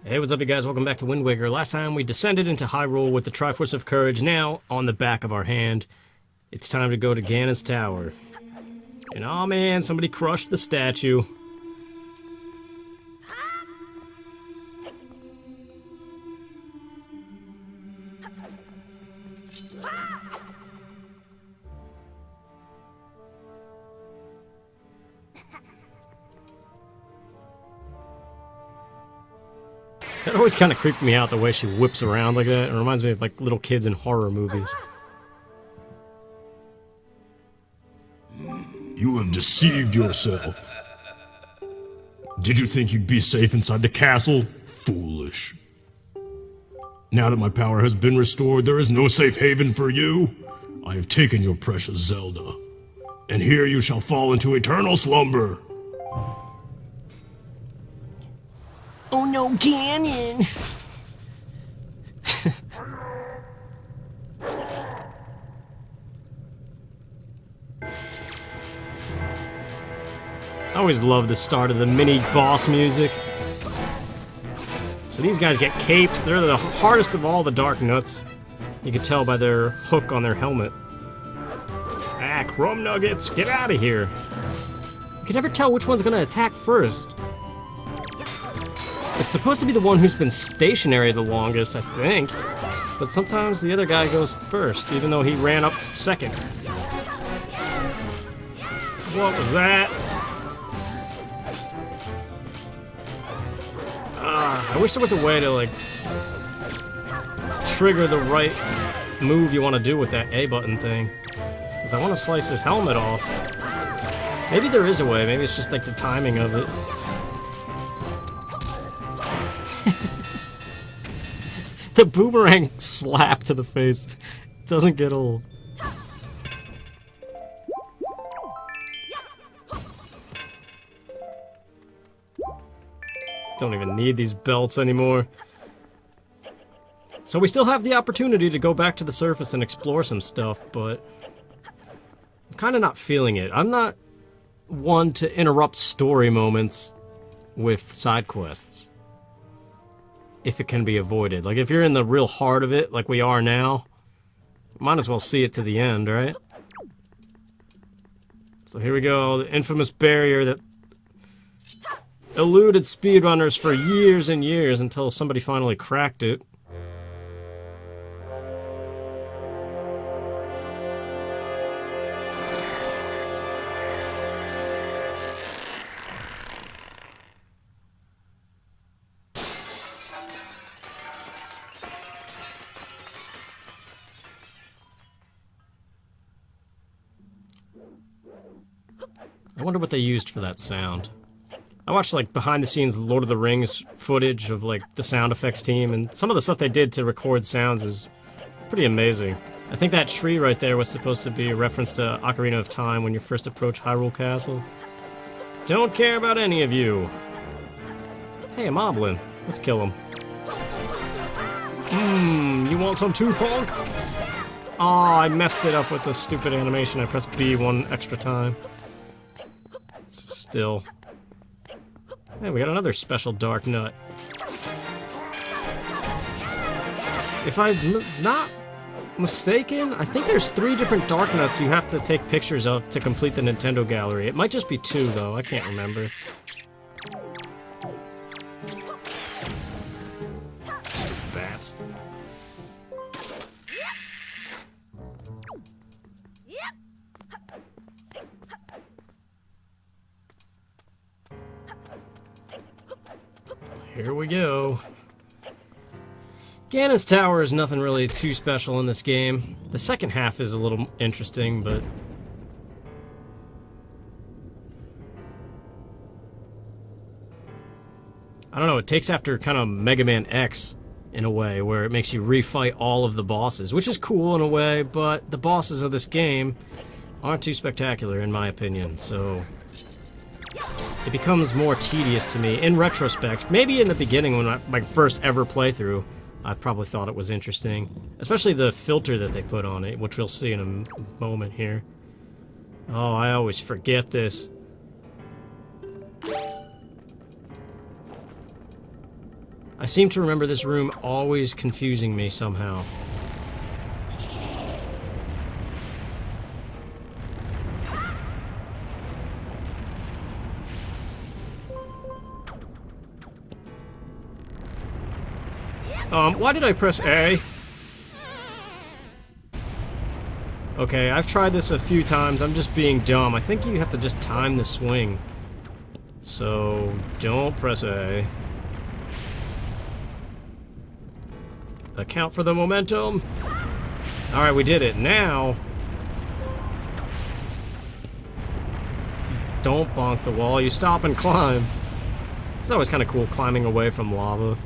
Hey, what's up, you guys? Welcome back to Wind Waker. Last time we descended into Hyrule with the Triforce of Courage. Now, on the back of our hand, it's time to go to Ganon's Tower. And oh man, somebody crushed the statue. That always kind of creeped me out, the way she whips around like that. It reminds me of like little kids in horror movies. You have deceived yourself. Did you think you'd be safe inside the castle? Foolish. Now that my power has been restored, there is no safe haven for you. I have taken your precious Zelda, and here you shall fall into eternal slumber. Oh no, Ganon! I always love the start of the mini boss music. So these guys get capes. They're the hardest of all the Dark Nuts. You can tell by their hook on their helmet. Ah, Chrome Nuggets, get out of here! You can never tell which one's gonna attack first. It's supposed to be the one who's been stationary the longest, I think. But sometimes the other guy goes first, even though he ran up second. What was that? I wish there was a way to, like, trigger the right move you want to do with that A button thing. Because I want to slice his helmet off. Maybe there is a way, maybe it's just like the timing of it. The boomerang slap to the face doesn't get old. Don't even need these belts anymore. So we still have the opportunity to go back to the surface and explore some stuff, but I'm kind of not feeling it. I'm not one to interrupt story moments with side quests, if it can be avoided. Like, if you're in the real heart of it, like we are now, might as well see it to the end, right? So here we go, the infamous barrier that eluded speedrunners for years and years until somebody finally cracked it. I wonder what they used for that sound. I watched, like, behind-the-scenes Lord of the Rings footage of, like, the sound effects team, and some of the stuff they did to record sounds is pretty amazing. I think that tree right there was supposed to be a reference to Ocarina of Time when you first approach Hyrule Castle. Don't care about any of you. Hey, a moblin. Let's kill him. You want some too, punk? Aw, I messed it up with the stupid animation. I pressed B one extra time. Still. Hey, we got another special Dark Nut. If I'm not mistaken, I think there's 3 different Dark Nuts you have to take pictures of to complete the Nintendo gallery. It might just be 2, though. I can't remember. Stupid bats. Here we go. Ganon's Tower is nothing really too special in this game. The second half is a little interesting, but I don't know, it takes after kind of Mega Man X in a way, where it makes you refight all of the bosses, which is cool in a way, but the bosses of this game aren't too spectacular in my opinion, so it becomes more tedious to me in retrospect. Maybe in the beginning, when my first ever playthrough, I probably thought it was interesting. Especially the filter that they put on it, which we'll see in a moment here. Oh, I always forget this. I seem to remember this room always confusing me somehow. Why did I press A? Okay, I've tried this a few times. I'm just being dumb. I think you have to just time the swing. So, don't press A. Account for the momentum. Alright, we did it. Now... don't bonk the wall. You stop and climb. It's always kind of cool climbing away from lava.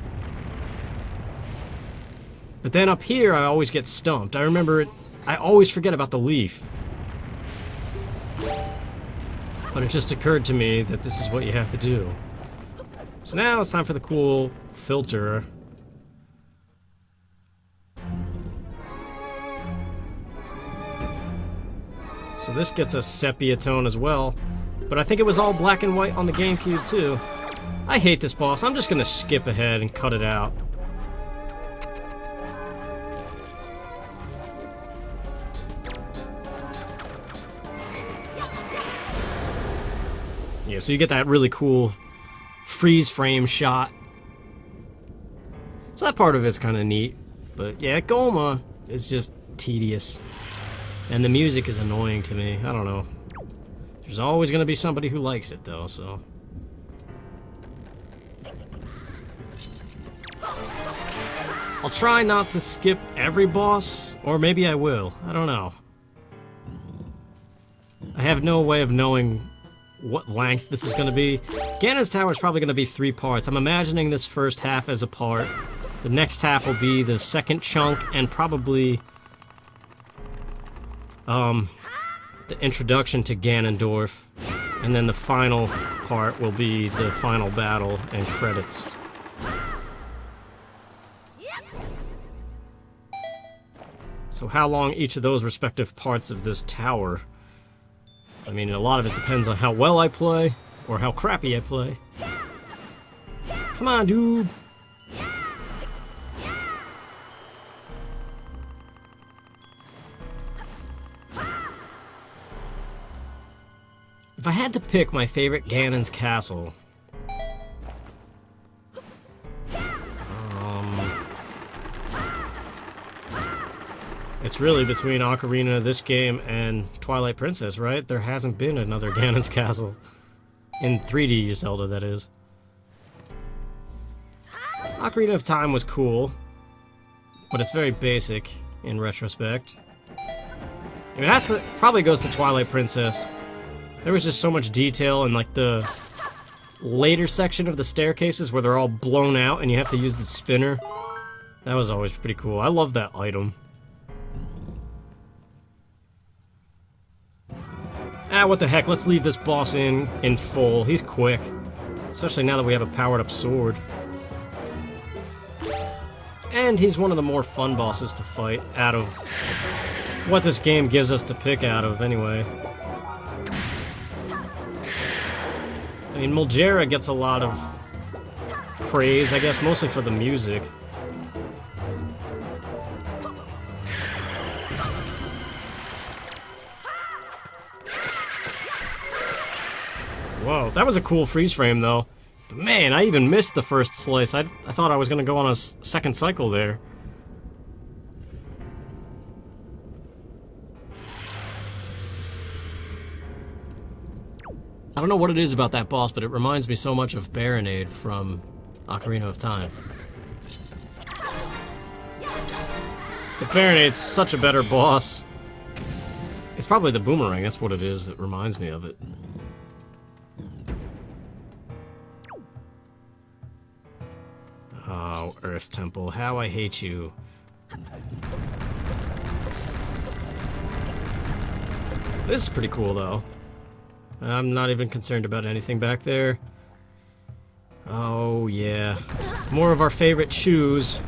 But then up here, I always get stumped. I remember it... I always forget about the leaf. But it just occurred to me that this is what you have to do. So now it's time for the cool filter. So this gets a sepia tone as well. But I think it was all black and white on the GameCube too. I hate this boss. I'm just gonna skip ahead and cut it out. Yeah, so you get that really cool freeze frame shot. So that part of it's kind of neat. But yeah, Goma is just tedious. And the music is annoying to me. I don't know. There's always going to be somebody who likes it, though, so... I'll try not to skip every boss, or maybe I will. I don't know. I have no way of knowing what length this is going to be. Ganon's Tower is probably going to be 3 parts. I'm imagining this first half as a part. The next half will be the second chunk, and probably the introduction to Ganondorf, and then the final part will be the final battle and credits. So how long each of those respective parts of this tower? I mean, a lot of it depends on how well I play, or how crappy I play. Come on, dude! If I had to pick my favorite Ganon's castle... it's really between Ocarina, this game, and Twilight Princess, right? There hasn't been another Ganon's castle. In 3D Zelda, that is. Ocarina of Time was cool, but it's very basic in retrospect. I mean, probably goes to Twilight Princess. There was just so much detail in, like, the later section of the staircases where they're all blown out and you have to use the spinner. That was always pretty cool. I love that item. Ah, what the heck, let's leave this boss in full. He's quick. Especially now that we have a powered-up sword. And he's one of the more fun bosses to fight out of what this game gives us to pick out of, anyway. I mean, Mulgera gets a lot of praise, I guess, mostly for the music. Whoa, that was a cool freeze frame, though. But man, I even missed the first slice. I thought I was going to go on a second cycle there. I don't know what it is about that boss, but it reminds me so much of Baronade from Ocarina of Time. But Baronade's such a better boss. It's probably the boomerang, that's what it is that reminds me of it. Oh, Earth Temple, how I hate you. This is pretty cool, though. I'm not even concerned about anything back there. Oh, yeah. More of our favorite shoes.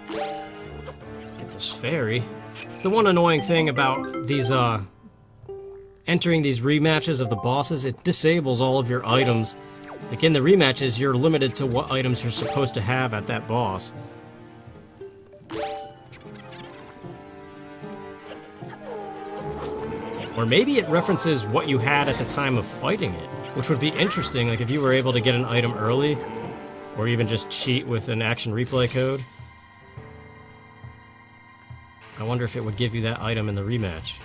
Let's get this fairy. It's the one annoying thing about these, entering these rematches of the bosses, it disables all of your items. Like in the rematches, you're limited to what items you're supposed to have at that boss. Or maybe it references what you had at the time of fighting it, which would be interesting, like if you were able to get an item early, or even just cheat with an action replay code. I wonder if it would give you that item in the rematch.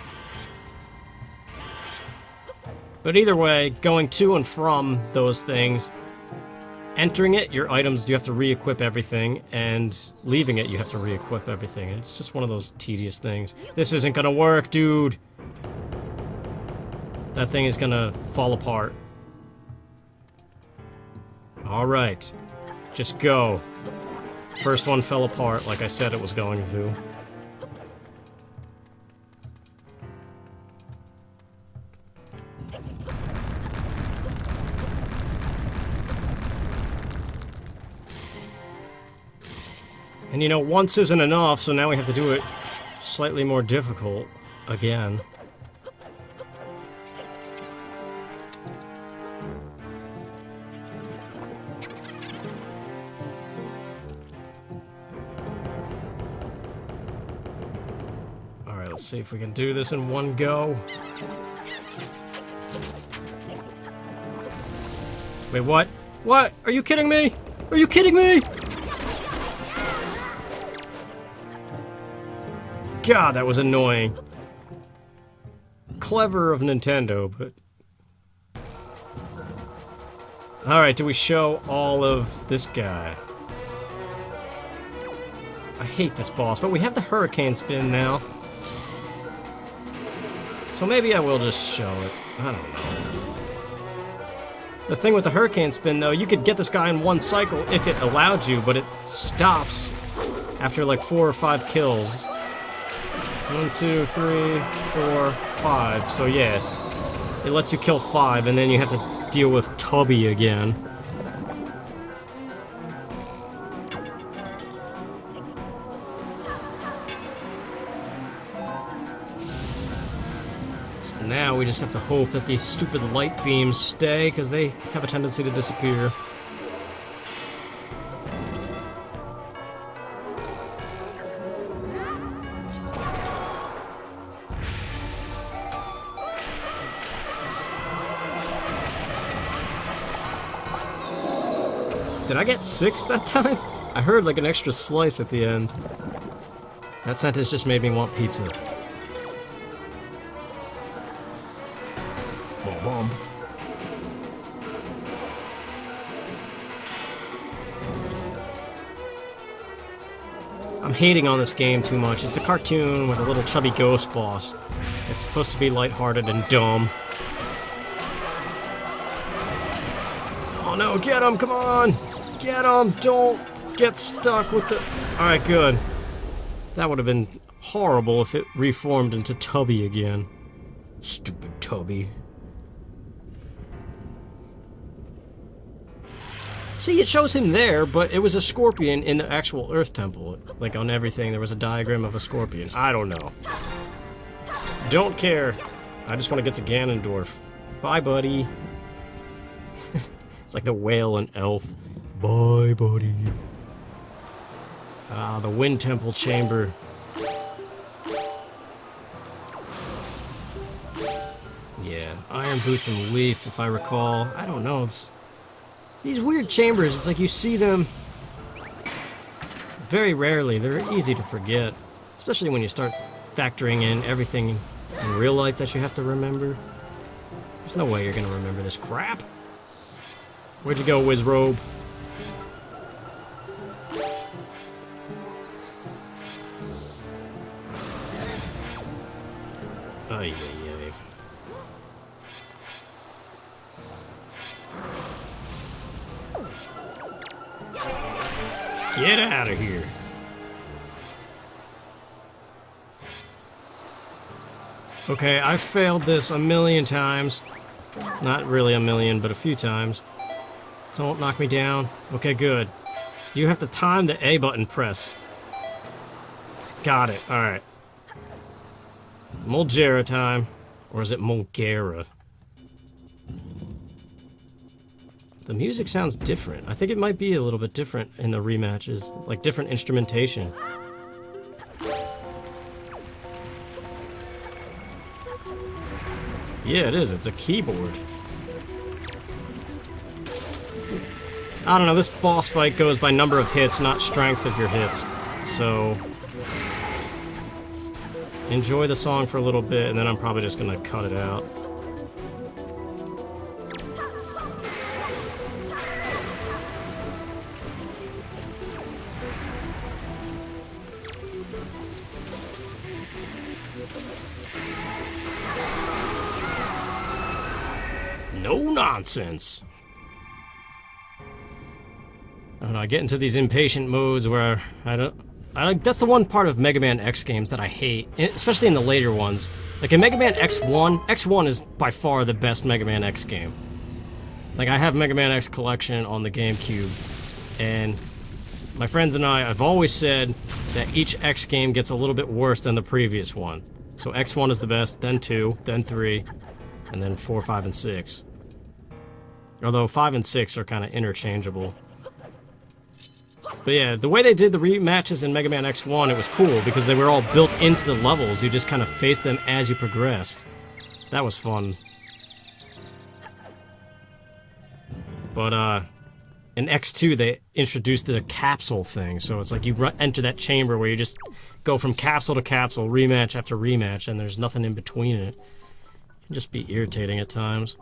But either way, going to and from those things, entering it, your items, you have to re-equip everything, and leaving it, you have to re-equip everything. It's just one of those tedious things. This isn't gonna work, dude! That thing is gonna fall apart. Alright. Just go. First one fell apart like I said it was going to. And you know, once isn't enough, so now we have to do it slightly more difficult again. Alright, let's see if we can do this in one go. Wait, what? What? Are you kidding me? Are you kidding me? God, that was annoying. Clever of Nintendo, but... Alright, do we show all of this guy? I hate this boss, but we have the hurricane spin now. So maybe I will just show it. I don't know. The thing with the hurricane spin, though, you could get this guy in one cycle if it allowed you, but it stops after like 4 or 5 kills. 1, 2, 3, 4, 5. So yeah, it lets you kill 5, and then you have to deal with Tubby again. So now we just have to hope that these stupid light beams stay, because they have a tendency to disappear. Did I get 6 that time? I heard like an extra slice at the end. That sentence just made me want pizza. Bomb. I'm hating on this game too much. It's a cartoon with a little chubby ghost boss. It's supposed to be lighthearted and dumb. Oh no, get him, come on! Get him! Don't get stuck with the... Alright, good. That would have been horrible if it reformed into Tubby again. Stupid Tubby. See, it shows him there, but it was a scorpion in the actual Earth Temple. Like, on everything, there was a diagram of a scorpion. I don't know. Don't care. I just want to get to Ganondorf. Bye, buddy. It's like the whale and elf. Bye, buddy. Ah, the Wind Temple Chamber. Yeah, Iron Boots and Leaf, if I recall. I don't know, it's... These weird chambers, it's like you see them very rarely. They're easy to forget. Especially when you start factoring in everything in real life that you have to remember. There's no way you're gonna remember this crap. Where'd you go, Wizrobe? Ay, ay, ay. Get out of here. Okay, I've failed this a million times. Not really a million, but a few times. Don't knock me down. Okay, good. You have to time the A button press. Got it, alright. Moldera time. Or is it Mulgara? The music sounds different. I think it might be a little bit different in the rematches. Like different instrumentation. Yeah, it is. It's a keyboard. I don't know. This boss fight goes by number of hits, not strength of your hits. So enjoy the song for a little bit, and then I'm probably just gonna cut it out. No nonsense. I don't know, I get into these impatient modes where that's the one part of Mega Man X games that I hate, especially in the later ones. Like in Mega Man X1, X1 is by far the best Mega Man X game. Like I have Mega Man X collection on the GameCube, and my friends and I have always said that each X game gets a little bit worse than the previous one. So X1 is the best, then 2, then 3, and then 4, 5, and 6. Although 5 and 6 are kind of interchangeable. But yeah, the way they did the rematches in Mega Man X1, it was cool because they were all built into the levels. You just kind of faced them as you progressed. That was fun. But in X2, they introduced the capsule thing. So it's like you enter that chamber where you just go from capsule to capsule, rematch after rematch, and there's nothing in between it. It can just be irritating at times.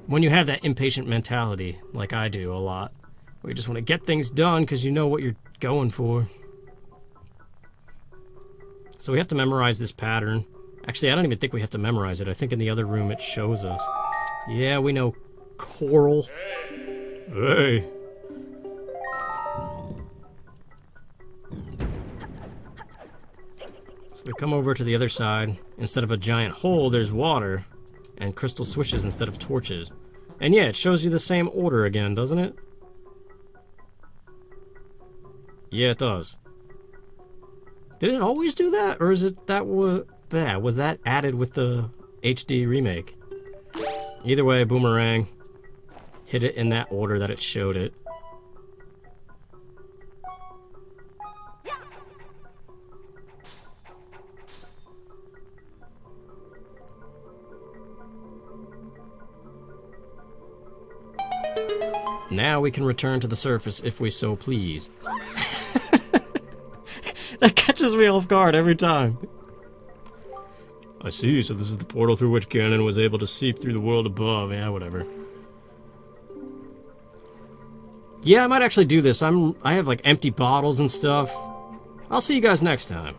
When you have that impatient mentality, like I do a lot, where you just want to get things done because you know what you're going for. So we have to memorize this pattern. Actually, I don't even think we have to memorize it. I think in the other room it shows us. Yeah, we know Coral. Hey. So we come over to the other side. Instead of a giant hole, there's water. And crystal switches instead of torches. And yeah, it shows you the same order again, doesn't it? Yeah, it does. Did it always do that? Or is it was that added with the HD remake? Either way, Boomerang hit it in that order that it showed it. Now we can return to the surface if we so please. That catches me off guard every time. I see, so this is the portal through which Ganon was able to seep through the world above. Yeah, whatever. Yeah, I might actually do this. I have like empty bottles and stuff. I'll see you guys next time.